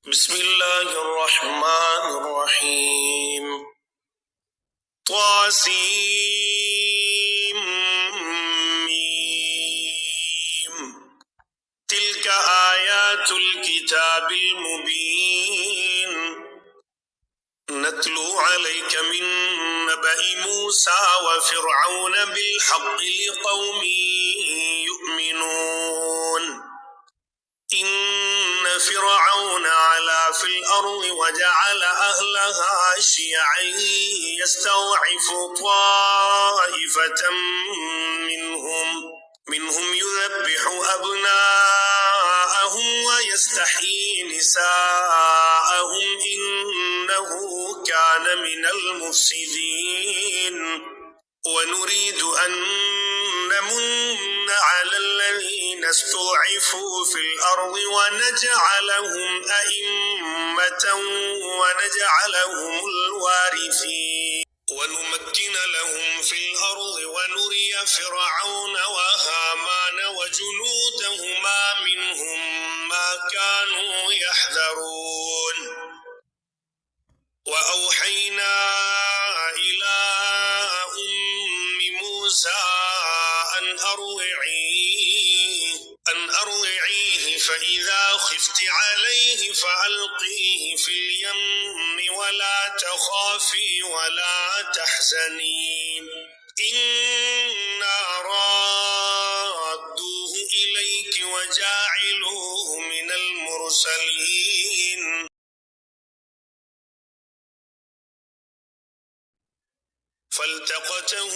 بسم الله الرحمن الرحيم. طاسيم تلك آيات الكتاب المبين نتلو عليك من نبأ موسى وفرعون بالحق لقوم يؤمنون. إن فرعون علا في الأرض وجعل أهلها شيعا يستضعف طائفة منهم يذبح أبناءهم ويستحيي نساءهم إنه كان من المفسدين. ونريد أن نمن على الذين استضعفوا في الأرض ونجعلهم أئمة ونجعلهم الوارثين ونمكن لهم في الأرض ونري فرعون وهامان وجنودهما منهم ما كانوا يحذرون. وأوحينا إلى موسى أن أرضعيه فإذا خفت عليه فألقيه في اليم ولا تخافي ولا تحزني إنا رادوه إليك وجاعلوه من المرسلين. فالتقته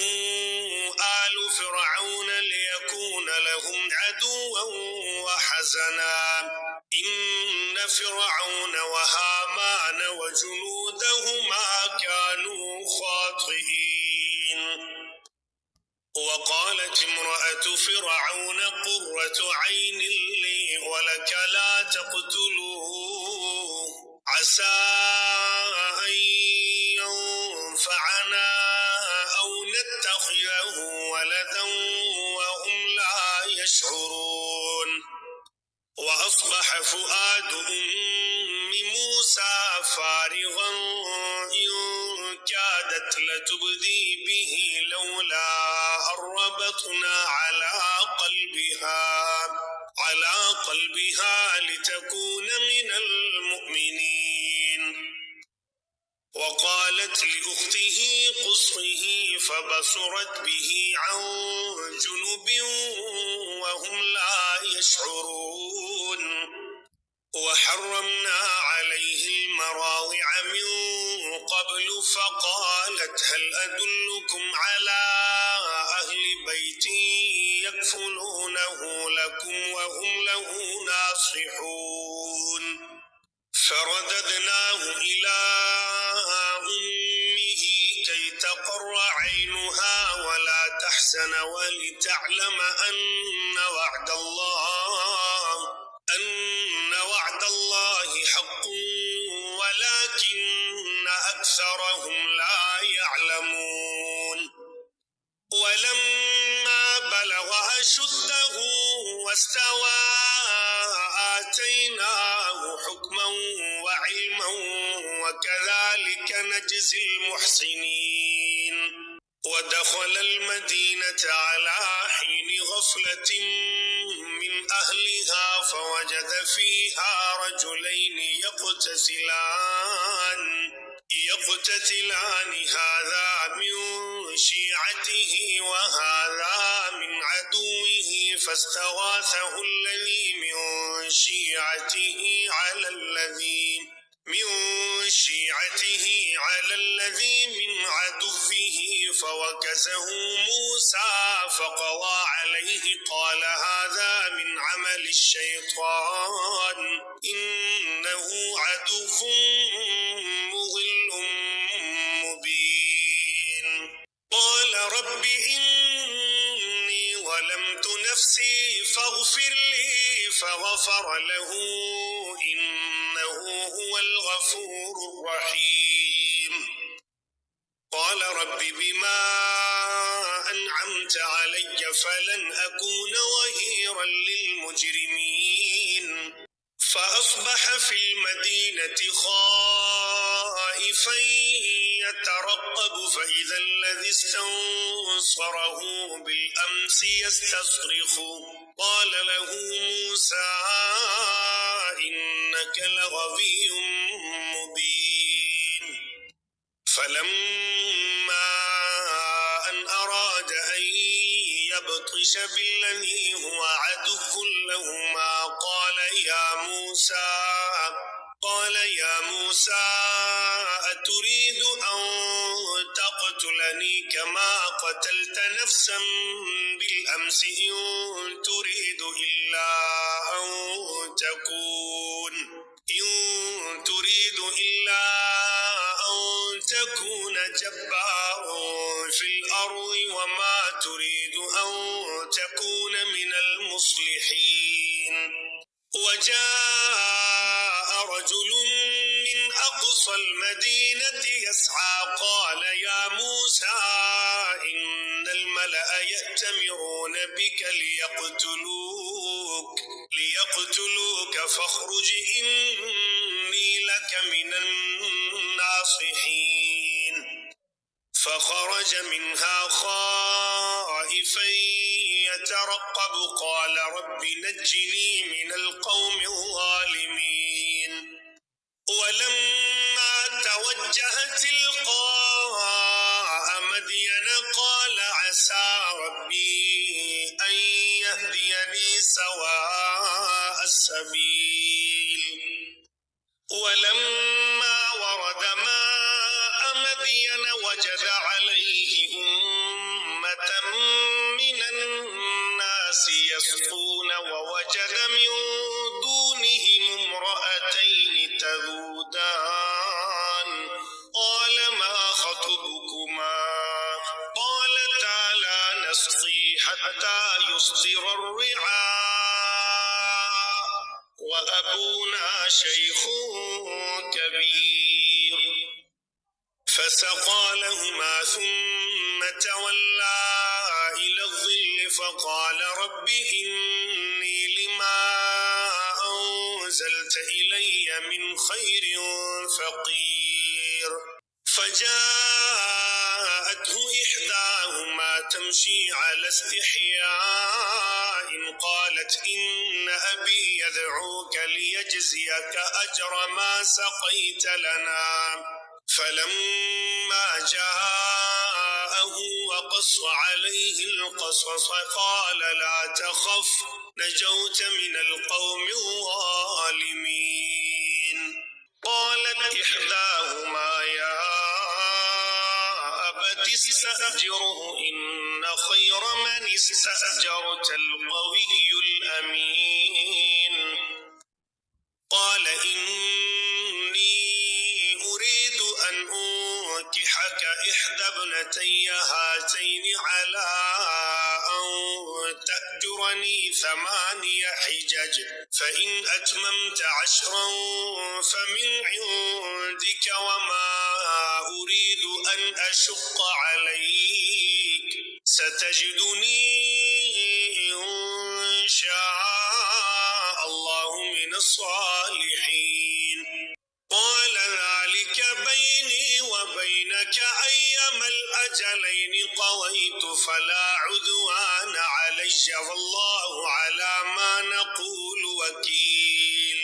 آل فرعون ليكون لهم عدوا وحزنا إن فرعون وهامان وجنودهما كانوا خاطئين. وقالت امرأة فرعون قرة عين لي ولك لا تقتلوه عسى أن ينفعنا أو نتخذه ولدا وهم لا يشعرون. وأصبح فؤاد أم موسى فارغا إن كادت لتبدي به لولا أن ربطنا على قلبها لتكون من المؤمنين. وقالت لأخته قصه فبصرت به عن جنب وهم لا يشعرون. وحرمنا عليه المراضع من قبل فقالت هل أدلكم على أهل بيت يكفلونه لكم وهم له ناصحون. فرددناه إلى أمه كي تقر عينها ولا تحزن ولتعلم أن وعد الله حق ولكن أكثرهم لا يعلمون. ولما بلغ أشده واستوى آتيناه حكما وعلما وكذلك نجزي المحسنين. ودخل المدينة على حين غفلة من أهلها فوجد فيها رجلين يقتتلان هذا من شيعته وهذا من عدوه فاستغاثه الذي من شيعته على الذي من عدوه فوكزه موسى فقضى عليه قال هذا من عمل الشيطان إنه عدو مضل مبين. قال رب إني ظلمت نفسي فاغفر لي فغفر له إنه هو الغفور الرحيم. قال رب بما أنعمت علي فلن أكون ظهيرا للمجرمين. فأصبح في المدينة خائفا يترقب فإذا الذي استنصره بالأمس يستصرخ قال له موسى إنك لغوي مبين فلما أن أراد أن يبطش بالذي هو عدو لهما قال يا موسى أتريد أن تقتلني كما قتلت نفسا بالأمس إن تريد إلا أن تكون جبارا في الأرض وما تريد أن تكون من المصلحين وجاء رجل من أقصى المدينة يسعى قال يا موسى إن الملأ يأتمرون بك ليقتلوك فاخرج إني لك من الناصحين فخرج منها خائفا يترقب قال رب نجني من القوم الظالمين ولما توجه تلقاء مدين قال عسى ربي أن يهديني سواء السبيل ولما ورد ماء مدين وجد عليه أمة من الناس يسقون ووجد من دونهم امرأتين تذودان قال ما خطبكما قالتا لا نسقي حتى يصدر الرعاء وأبونا شيخ كبير فسقى لهما ثم تولى إلى الظل فقال رب إني لما أنزلت إلي من خير فقير فجاءته إحداهما تمشي على استحياء قالت إن أبي يدعوك ليجزيك أجر ما سقيت لنا فلما جاءه وقص عليه القصص قال لا تخف نجوت من القوم الظالمين قالت إحداهما يا أبت استأجره إن خير من استأجرت القوي الأمين قال إني أريد أن أنكحك إحدى ابنتي هاتين على أن تأجرني 8 حجج فإن أتممت 10 فمن عندك وما أريد أن أشق عليك ستجدني إن شاء الله من الصالحين قال ذلك بيني وبينك أيما الأجلين قضيت فلا عدوان علي والله على ما نقول وكيل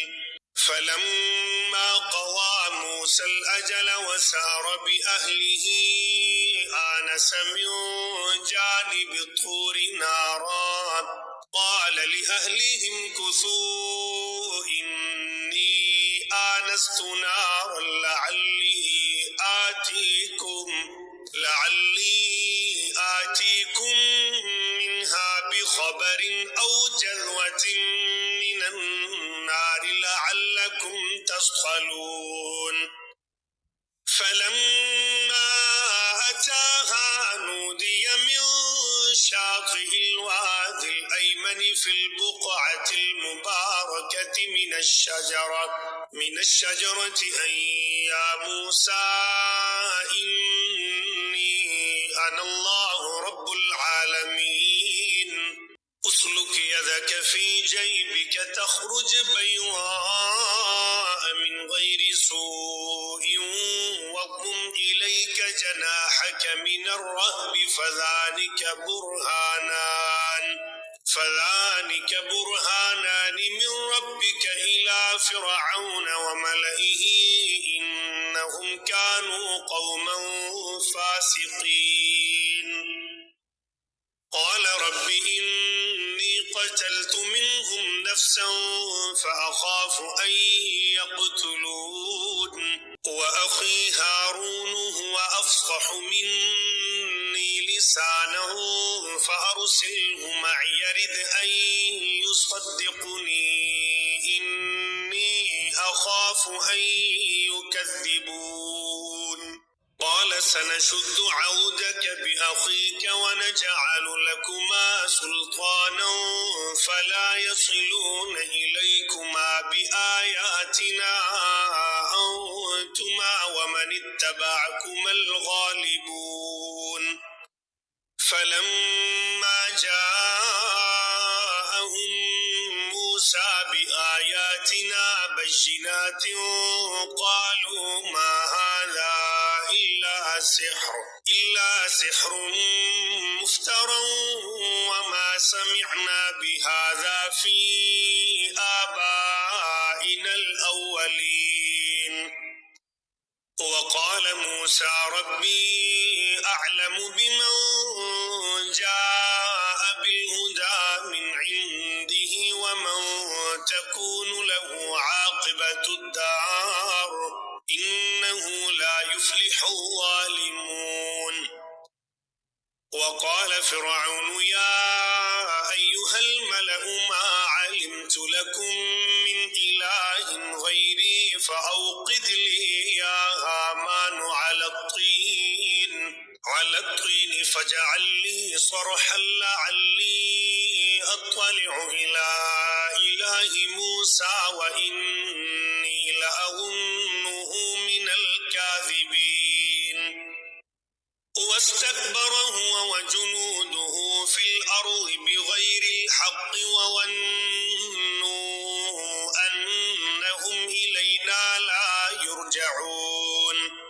فلما قضى موسى الأجل وسار بأهله آنس من جانب الطور نارا قال لأهلهم كثوا إني آنست نارا لعلي آتيكم منها بخبر أو جذوة من النار لعلكم تصطلون فلما أتاها نودي من شاطئ الوادي الأيمن في البقعة المباركة من الشجرة أن يا موسى إني أنا الله رب العالمين اسلك واسلك يدك في جيبك تخرج بيضاء من غير سوء واضم إليك جناحك من الرهب فذلك برهانان من ربك إلى فرعون وملئه إنهم كانوا قوما فاسقين قال رب إني قتلت منهم نفسا فأخاف أن يقتلون وأخي هارون هو أفصح مني لسانا فأرسله معي يرد أن يصدقني إني أخاف أن يكذبون قال سنشد عودك بأخيك ونجعل لكما سلطانا فلا يصلون إليكما بآياتنا أنتما ومن اتبعكما الغالبون فلما جاءهم موسى بآياتنا بينات قالوا ما هذا إلا سحر مفترى وما سمعنا بهذا في آبائنا الأولين وقال موسى ربي أعلم بمن جاء بالهدى من عنده ومن تكون له عاقبة الدار إنه لا يفلح الظالمون وقال فرعون يا أيها الملأ ما علمت لكم من إله غيري فأوقد لي يا هامان على الطين فاجعل لي صرحا لعلي أطلع إلى إله موسى وإني لأظنه من الكاذبين واستكبر هو وجنوده في الأرض بغير الحق وظنوا أنهم إلينا لا يرجعون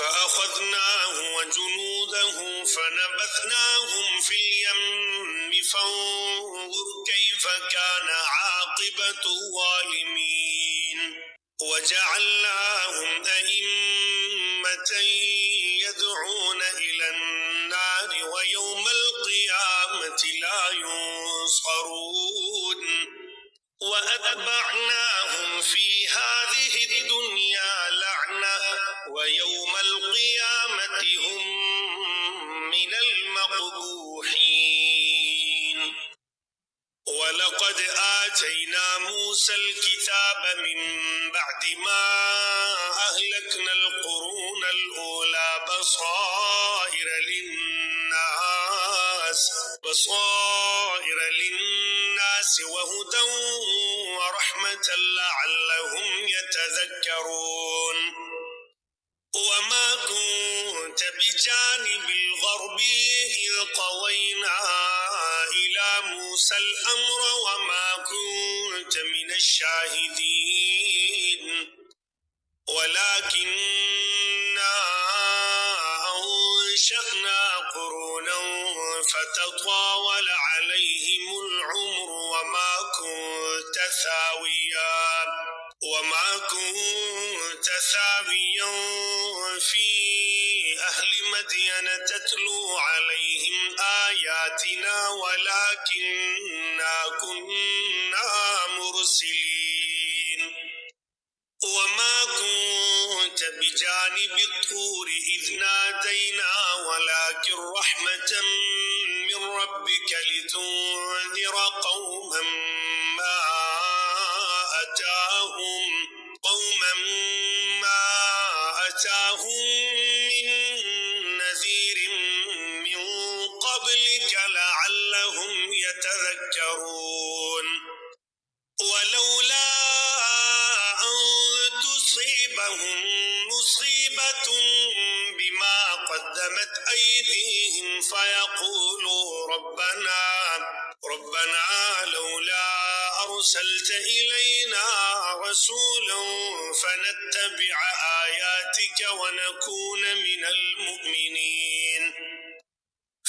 فأخذناه وجنوده فنبذناهم في اليم فانظر كيف كان عاقبة الظالمين وجعلناهم أئمة يدعون إلى النار ويوم القيامة لا ينصرون وأتبعناهم في هذه الدنيا لعنة ويوم القيامة هم من المقبوحين ولقد آتينا موسى الكتاب من بعد ما أهلكنا القرون الأولى بصائر للناس وهدى ورحمة لعلهم يتذكرون وما كنت بجانب الغرب إذ قضينا إلى موسى الأمر وما كنت من الشاهدين ولكننا أنشأنا قرونا فتطاول عليهم العمر وما كنت ثاويا في أهل مدين تتلو عليهم آياتنا ولكننا كنا مرسلين وما كنت بجانب الطور إذ نادينا ولكن رحمة من ربك لتنذر قوما ما أتاهم من نذير من قبلك لعلهم يتذكرون ولولا أن تصيبهم مصيبة بما قدمت أيديهم فيقولوا ربنا لولا أرسلت إلينا رسولا فنتبع آياتك ونكون من المؤمنين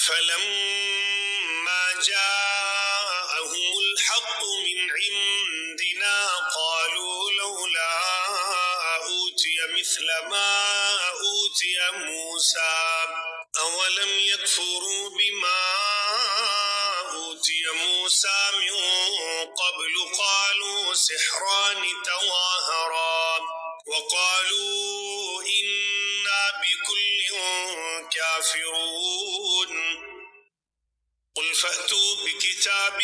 فلما جاءهم الحق من عندنا قالوا لولا أوتي مثل ما أوتي موسى أولم يكفروا بما أوتي موسى من قبل قالوا سحران تظاهرا وقالوا إنا بكل كافرون قل فأتوا بكتاب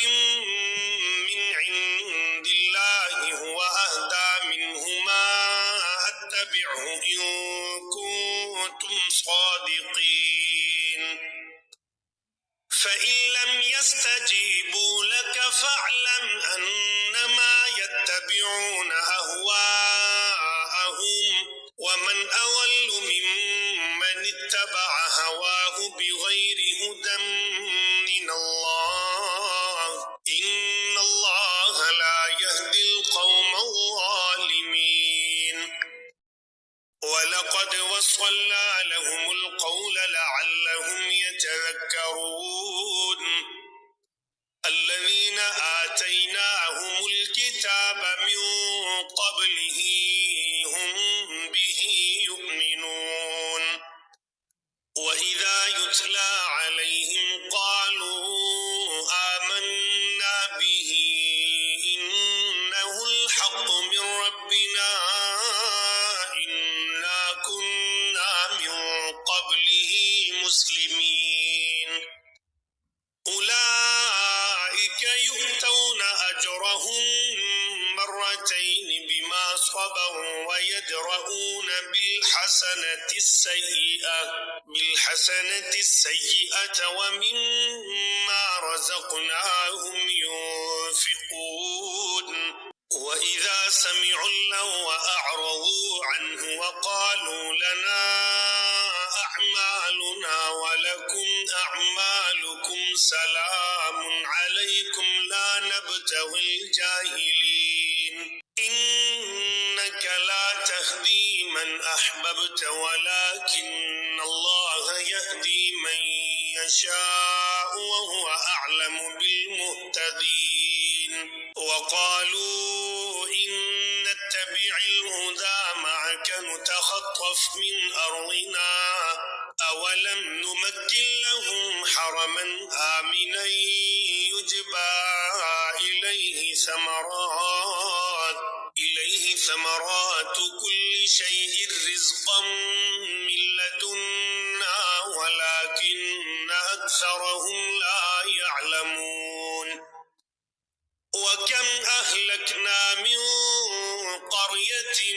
من عند الله هو أهدى منهما أتبعه إن كنتم صادقين فإن لم يستجيبوا لك فاعلم أنما يتبعون أهواءهم ومن أضل ممن اتبع هواه بغير هدى من الله إن الله لا يهدي القوم الظالمين ولقد وصلنا لهم القول لعلهم يتذكرون الذين آتيناهم الكتاب من قبله هم به يؤمنون وإذا يتلى عليهم قالوا آمنا به إنه الحق من ربنا إنا كنا من قبله مسلمين أولئك يؤتون أجرهم مرتين بما صبروا ويدرؤون بالحسنة السيئة ومما رزقناهم ينفقون وإذا سمعوا اللغو أعرضوا عنه وقالوا لنا أعمالنا ولكم أعمالكم سلام عليكم لا نبتغي الجاهلين إنك لا تهدي من أحببت ولكن الله يهدي من يشاء وهو أعلم بالمهتدين وقالوا إن نتبع الهدى معك نتخطف من أرضنا أولم نمكن لهم حرما آمنا يجبى إليه ثمرات كل شيء رزقا من لدنا ولكن أكثرهم لا يعلمون وكم أهلكنا من قرية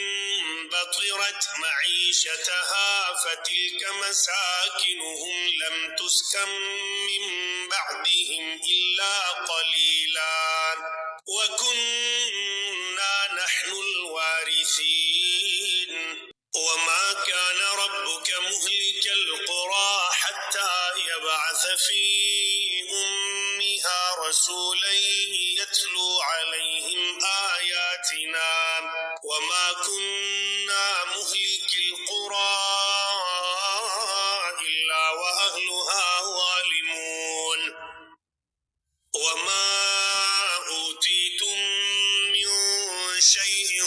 بطرت معيشتها فتلك مساكنهم لم تسكن من بعدهم إلا قليلا وكنا نحن الوارثين وما كان ربك مهلك القرى حتى يبعث في أمها رسولا يتلو عليهم آياتنا وما كنا مهلك القرى إلا وأهلها ظالمون وما أوتيتم من شيء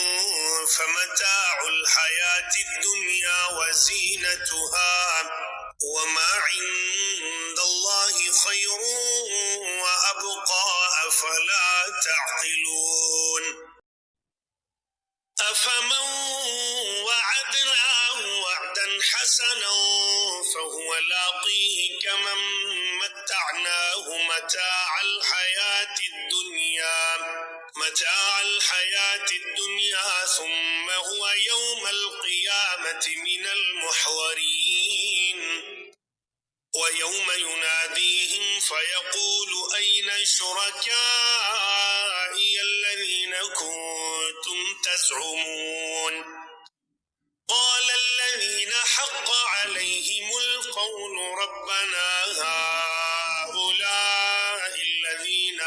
فمتاع الحياة الدنيا وزينتها وما عند الله خير وأبقى أفلا تعقلون أفمن وعدناه وعدا حسنا فهو لاقيه كمن متعناه متاع الحياة الدنيا ثم هو يوم القيامة من المحضرين ويوم يناديهم فيقول أين شركائي الذين كنتم تزعمون قال الذين حق عليهم القول ربنا هؤلاء الذين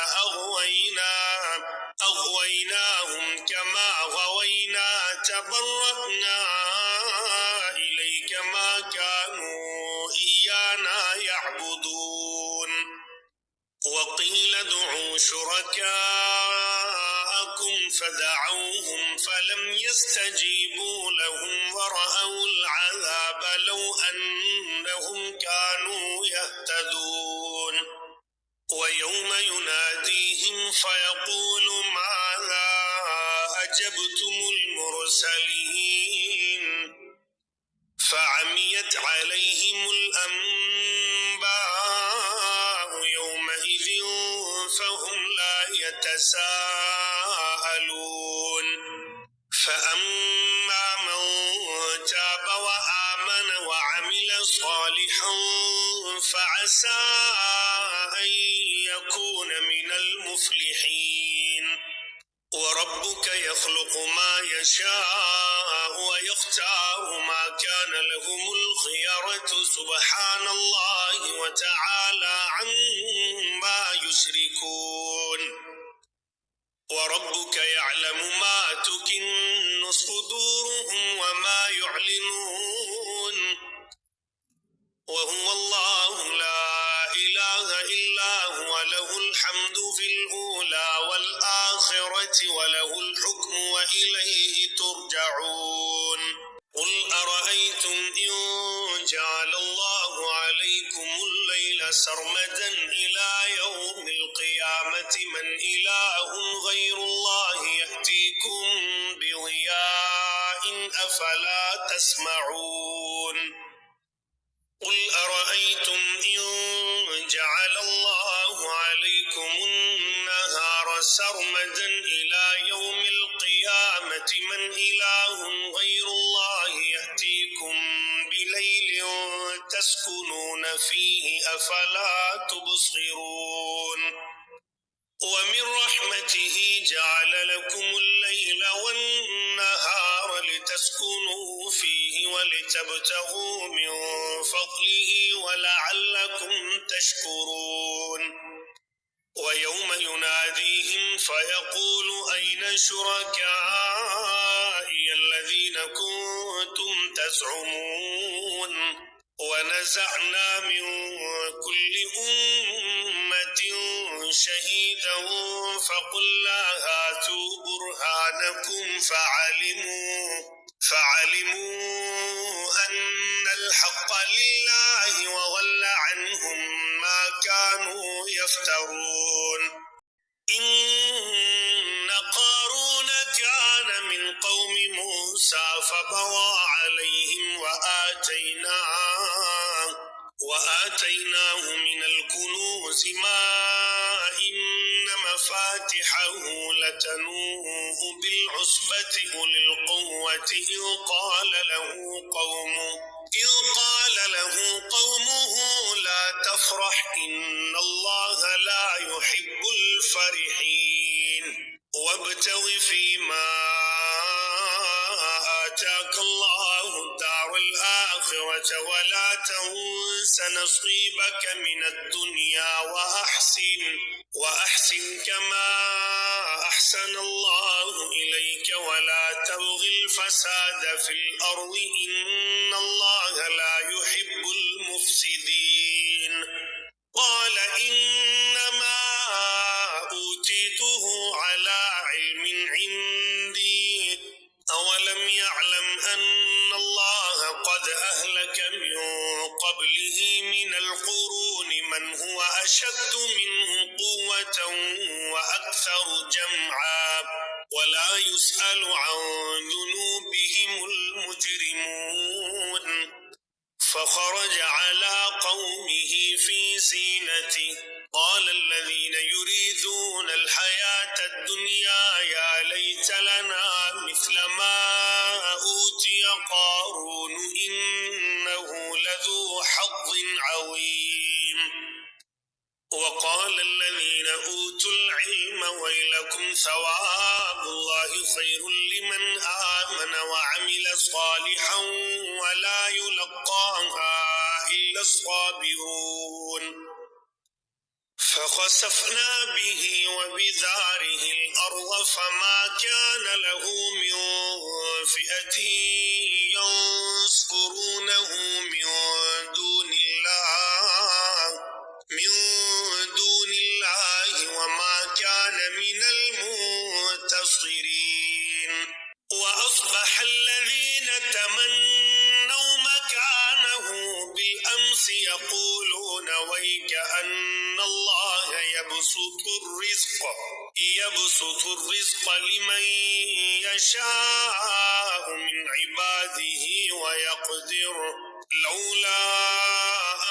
فأغويناهم كما غوينا تبرأنا إليك ما كانوا إيانا يعبدون وقيل ادعوا شركاءكم فدعوهم فلم يستجيبوا لهم ورأوا العذاب لو أنهم كانوا يهتدون ويوم يناديهم فيقول ماذا أجبتم المرسلين فعميت عليهم الأنباء يومئذ فهم لا يتساءلون فأما من تاب وآمن وعمل صالحا فعسى أن يكون من المفلحين وربك يخلق ما يشاء ويختار ما كان لهم الخيرة سبحان الله وتعالى عما يشركون وربك يعلم ما تكن صدورهم وما يعلنون وهو الله لا إله إلا هو له الحمد في الأولى والآخرة وله الحكم وإليه ترجعون قل أرأيتم إن جعل الله عليكم الليل سرمدا إلى يوم القيامة من إله غير الله يأتيكم بضياء أفلا تسمعون قل أرأيتم إن جعل الله عليكم النهار سرمدا إلى يوم القيامة من إله غير الله يأتيكم بليل تسكنون فيه أفلا تبصرون ومن رحمته جعل لكم الليل والنهار لتسكنوا فيه ولتبتغوا من فضله ولعلكم تشكرون ويوم يناديهم فيقول أين شركائي الذين كنتم تزعمون ونزعنا من كل أمة شهيدا فقلنا هاتوا برهانكم فعلموا أن الحق لله وضل عنهم ما كانوا يفترون إن قارون كان من قوم موسى فبغى عليهم وآتيناه من الكنوز ما إن مفاتحه لتنوء بالعصبة أولي القوة إذ قال له قومه لا تفرح إن الله لا يحب الفرحين وابتغ فيما آتاك الله الدار الآخرة ولا تنس نصيبك من الدنيا وأحسن كما أحسن الله إليك ولا تبغ الفساد في الأرض إن الله لا يحب المفسدين قال إنما أوتيته على علم عندي أولم يعلم أن الله قد أهلك من قبله من القرون من هو أشد منه قوة وأكثر جمعا ولا يسأل عن ذنوبهم المجرمون فخرج على قومه في زينته قال الذين يريدون الحياة الدنيا يا ليت لنا مثل ما أوتي قارون إنه لذو حظ عظيم وقال الذين أوتوا العلم ويلكم ثواب الله خير لمن آمن وعمل صالحا ولا يلقاها إلا الصابرون فخسفنا به وبداره الأرض فما كان له من فئة ينصرونه من دون الله وما كان من المنتصرين وأصبح الذين تمنوا مكانه بالأمس يقولون ويك أن الله يبسط الرزق لمن يشاء من عباده ويقدر لولا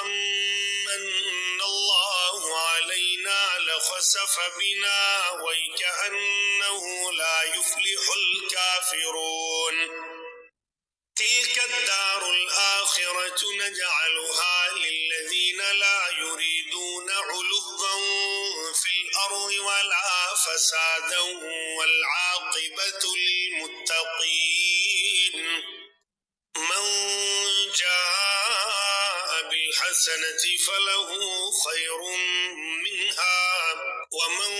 أمن الله علينا لخسف بنا ويكأنه لا يفلح الكافرون تلك الدار الآخرة نجعلها للذين لا يريدون علوا في الأرض ولا فسادا والعاقبة للمتقين من جاء بالحسنة فله خير منها ومن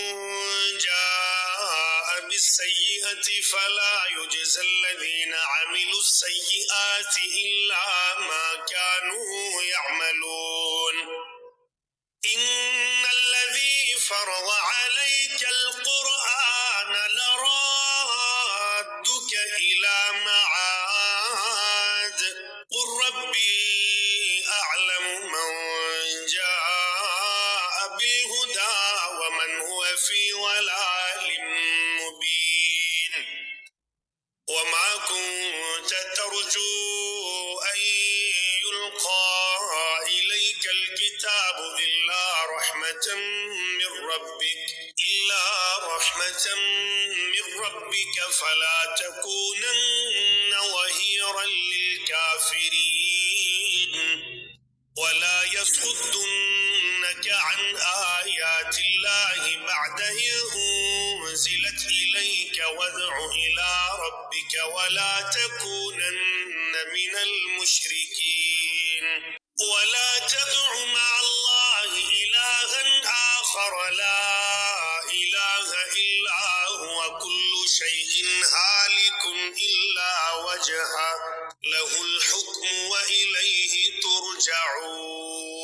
جاء بالسيئة فلا يجزى الذين عملوا السيئات إلا ما كانوا يعملون إن الذي فرض عليك القرآن لرادك إلى معاد قل ربي أعلم من جاء بالهدى ومن هو في ضلال مبين وما كنت ترجو أن يلقى إليك الكتاب إلا رحمة من ربك فلا تكونن ظهيرا للكافرين ولا يصدنك عن آيات الله بعد إذ أنزلت إليك وادع إلى ربك ولا تكونن من المشركين ولا تدع مع الله إلها آخر لا إله إلا هو كل شيء هالك إلا وجهه له الحكم وإليه ترجعون